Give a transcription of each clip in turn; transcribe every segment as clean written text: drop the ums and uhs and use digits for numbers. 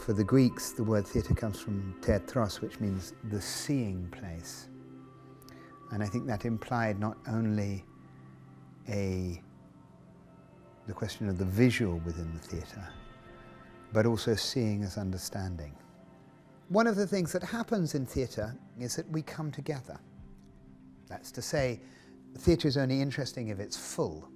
For the Greeks, the word theatre comes from theatros, which means the seeing place. And I think that implied not only the question of the visual within the theatre, but also seeing as understanding. One of the things that happens in theatre is that we come together. That's to say, theatre is only interesting if it's full.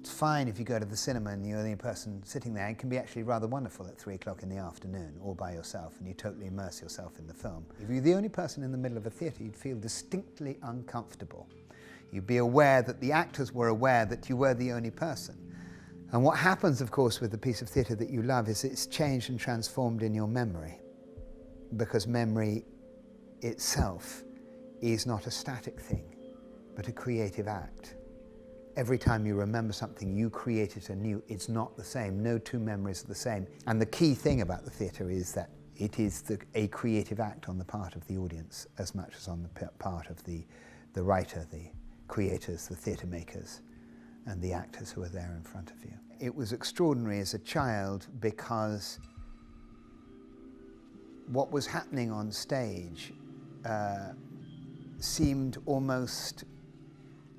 It's fine if you go to the cinema and you're the only person sitting there. It can be actually rather wonderful at 3 o'clock in the afternoon, all by yourself, and you totally immerse yourself in the film. If you're the only person in the middle of a theatre, you'd feel distinctly uncomfortable. You'd be aware that the actors were aware that you were the only person. And what happens, of course, with the piece of theatre that you love is it's changed and transformed in your memory, because memory itself is not a static thing, but a creative act. Every time you remember something, you create it anew. It's not the same. No two memories are the same. And the key thing about the theatre is that it is a creative act on the part of the audience as much as on the part of the writer, the creators, the theatre makers, and the actors who are there in front of you. It was extraordinary as a child because what was happening on stage seemed almost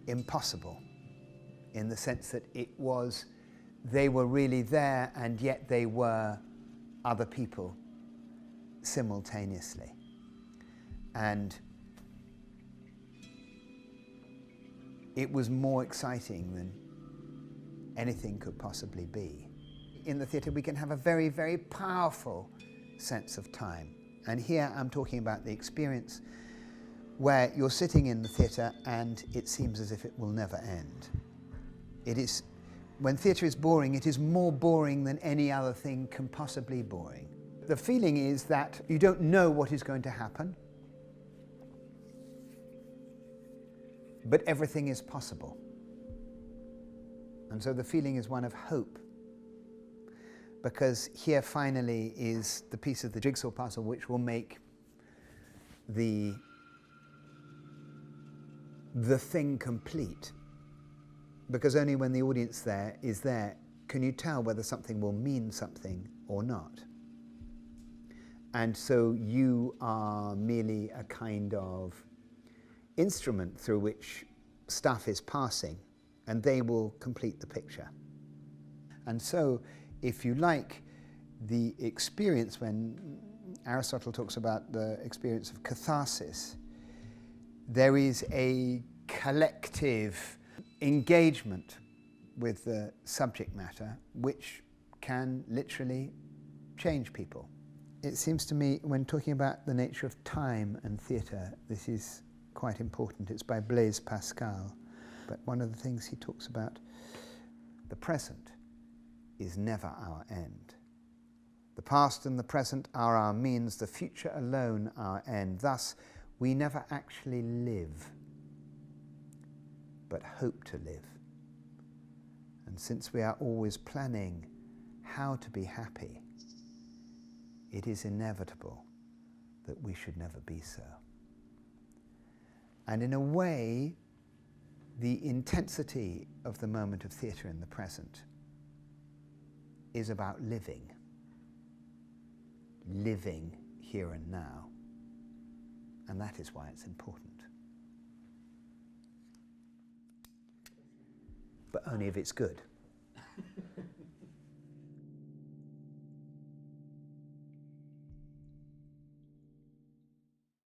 impossible, in the sense that they were really there and yet they were other people simultaneously. And it was more exciting than anything could possibly be. In the theatre we can have a very, very powerful sense of time. And here I'm talking about the experience where you're sitting in the theatre and it seems as if it will never end. It is, when theatre is boring, it is more boring than any other thing can possibly be boring. The feeling is that you don't know what is going to happen, but everything is possible. And so the feeling is one of hope, because here finally is the piece of the jigsaw puzzle which will make the thing complete. Because only when the audience is there can you tell whether something will mean something or not. And so you are merely a kind of instrument through which stuff is passing, and they will complete the picture. And so, if you like, the experience, when Aristotle talks about the experience of catharsis, there is a collective engagement with the subject matter which can literally change people. It seems to me, when talking about the nature of time and theatre, this is quite important. It's by Blaise Pascal. But one of the things he talks about, the present is never our end. The past and the present are our means, the future alone our end. Thus, we never actually live, but hope to live. And since we are always planning how to be happy, it is inevitable that we should never be so. And in a way, the intensity of the moment of theatre in the present is about living here and now. And that is why it's important. But only if it's good.